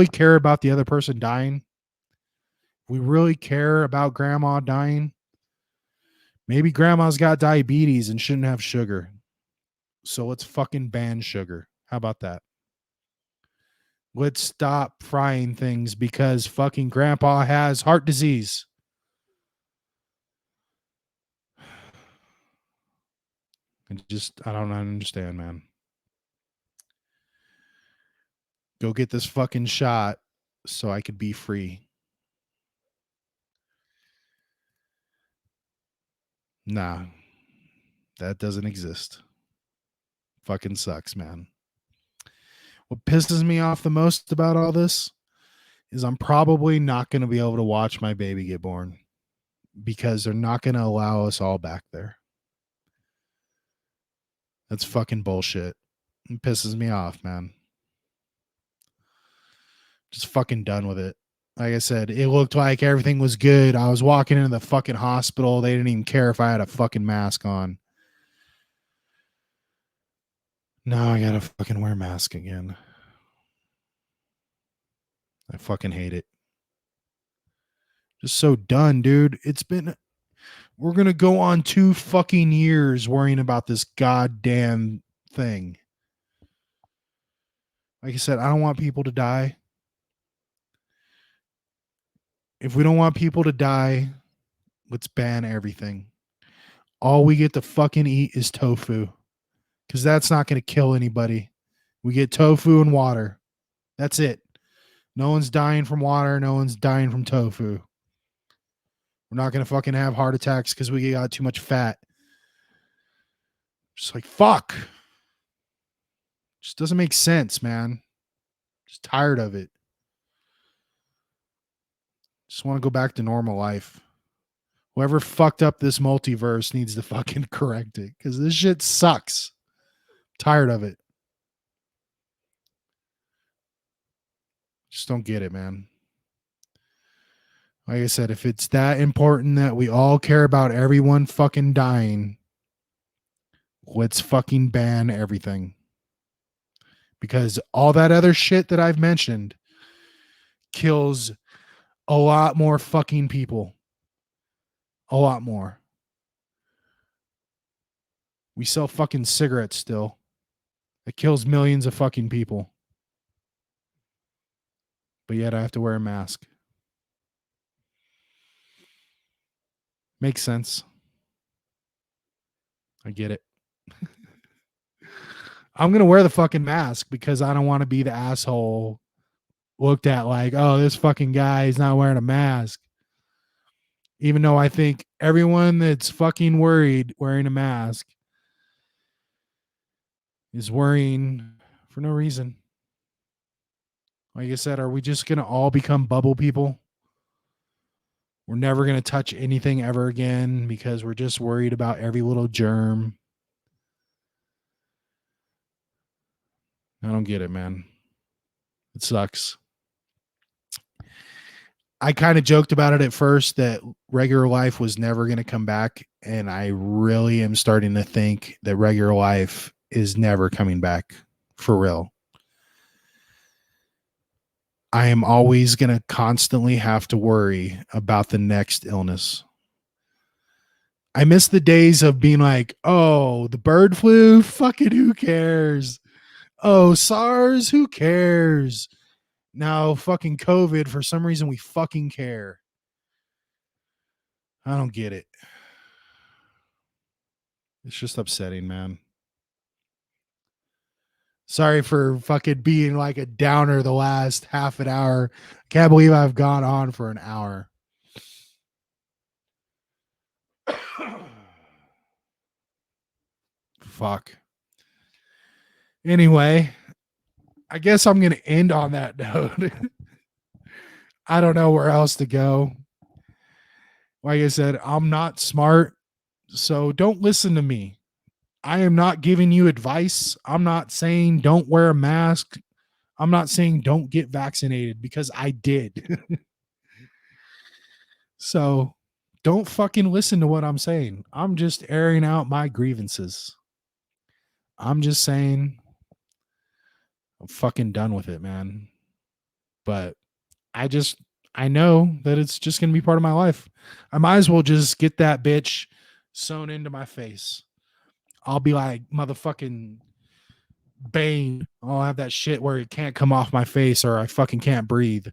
care about the other person dying, if we really care about grandma dying, maybe grandma's got diabetes and shouldn't have sugar. So let's fucking ban sugar. How about that? Let's stop frying things because fucking grandpa has heart disease. I don't understand, man. Go get this fucking shot so I could be free. Nah, that doesn't exist. Fucking sucks, man. What pisses me off the most about all this is I'm probably not going to be able to watch my baby get born because they're not going to allow us all back there. That's fucking bullshit. It pisses me off, man. Just fucking done with it. Like I said, it looked like everything was good. I was walking into the fucking hospital. They didn't even care if I had a fucking mask on. Now I gotta fucking wear a mask again. I fucking hate it. Just so done, dude. We're gonna go on 2 fucking years worrying about this goddamn thing. Like I said, I don't want people to die. If we don't want people to die, let's ban everything. All we get to fucking eat is tofu. Because that's not going to kill anybody. We get tofu and water. That's it. No one's dying from water. No one's dying from tofu. We're not going to fucking have heart attacks because we got too much fat. Just like, fuck. Just doesn't make sense, man. Just tired of it. Just want to go back to normal life. Whoever fucked up this multiverse needs to fucking correct it because this shit sucks. Tired of it. Just don't get it, man. Like I said, if it's that important that we all care about everyone fucking dying, let's fucking ban everything. Because all that other shit that I've mentioned kills a lot more fucking people. A lot more. We sell fucking cigarettes still. It kills millions of fucking people. But yet I have to wear a mask. Makes sense. I get it. I'm going to wear the fucking mask because I don't want to be the asshole looked at like, oh, this fucking guy is not wearing a mask. Even though I think everyone that's fucking worried wearing a mask is worrying for no reason. Like I said, are we just going to all become bubble people? We're never going to touch anything ever again because we're just worried about every little germ. I don't get it, man. It sucks. I kind of joked about it at first that regular life was never going to come back. And I really am starting to think that regular life is never coming back for real. I am always going to constantly have to worry about the next illness. I miss the days of being like, oh, the bird flu, fucking who cares? Oh, SARS, who cares? Now fucking COVID, for some reason we fucking care. I don't get it. It's just upsetting, man. Sorry for fucking being like a downer the last half an hour. Can't believe I've gone on for an hour. Fuck. Anyway, I guess I'm going to end on that note. I don't know where else to go. Like I said, I'm not smart, so don't listen to me. I am not giving you advice. I'm not saying don't wear a mask. I'm not saying don't get vaccinated because I did. So don't fucking listen to what I'm saying. I'm just airing out my grievances. I'm just saying I'm fucking done with it, man. But I know that it's just going to be part of my life. I might as well just get that bitch sewn into my face. I'll be like motherfucking Bane. I'll have that shit where it can't come off my face or I fucking can't breathe.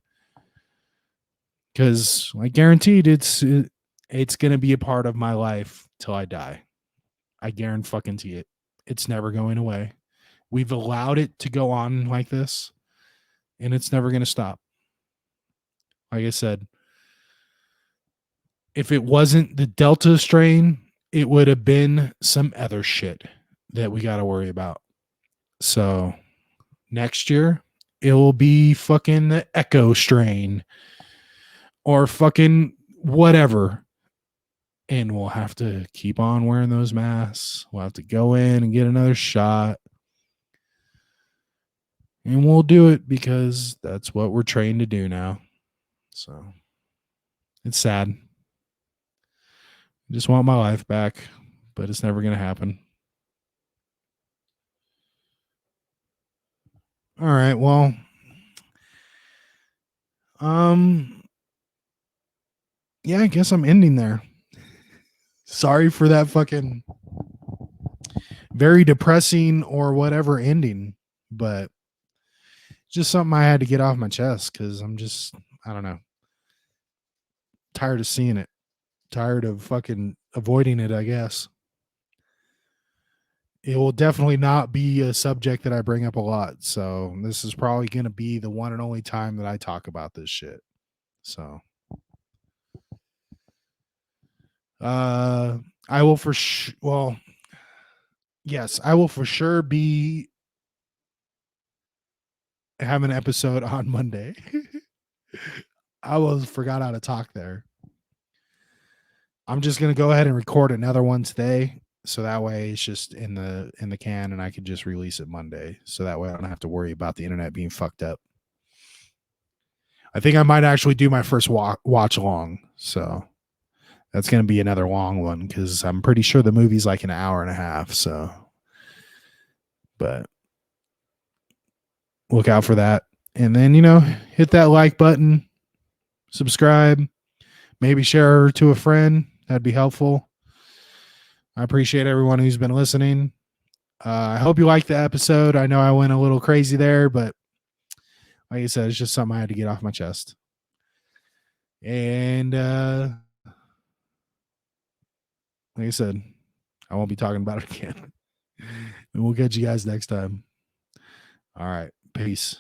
Because I guaranteed it's going to be a part of my life till I die. I guarantee it. It's never going away. We've allowed it to go on like this, and it's never going to stop. Like I said, if it wasn't the Delta strain, it would have been some other shit that we got to worry about. So next year, it will be fucking the Echo strain or fucking whatever. And we'll have to keep on wearing those masks. We'll have to go in and get another shot. And we'll do it because that's what we're trained to do now. So it's sad. I just want my life back, but it's never going to happen. All right, well, yeah, I guess I'm ending there. Sorry for that fucking very depressing or whatever ending, but just something I had to get off my chest because I'm just, I don't know, tired of seeing it, tired of fucking avoiding it, I guess. It will definitely not be a subject that I bring up a lot. So this is probably going to be the one and only time that I talk about this shit. So, I will yes, I will for sure be having an episode on Monday. I almost forgot how to talk there. I'm just going to go ahead and record another one today. So that way it's just in the can and I can just release it Monday. So that way I don't have to worry about the internet being fucked up. I think I might actually do my first watch along. So that's going to be another long one because I'm pretty sure the movie's like an hour and a half. So, but look out for that. And then, hit that like button, subscribe, maybe share to a friend. That'd be helpful. I appreciate everyone who's been listening. I hope you liked the episode. I know I went a little crazy there, but like I said, it's just something I had to get off my chest. And like I said, I won't be talking about it again. And we'll catch you guys next time. All right. Peace.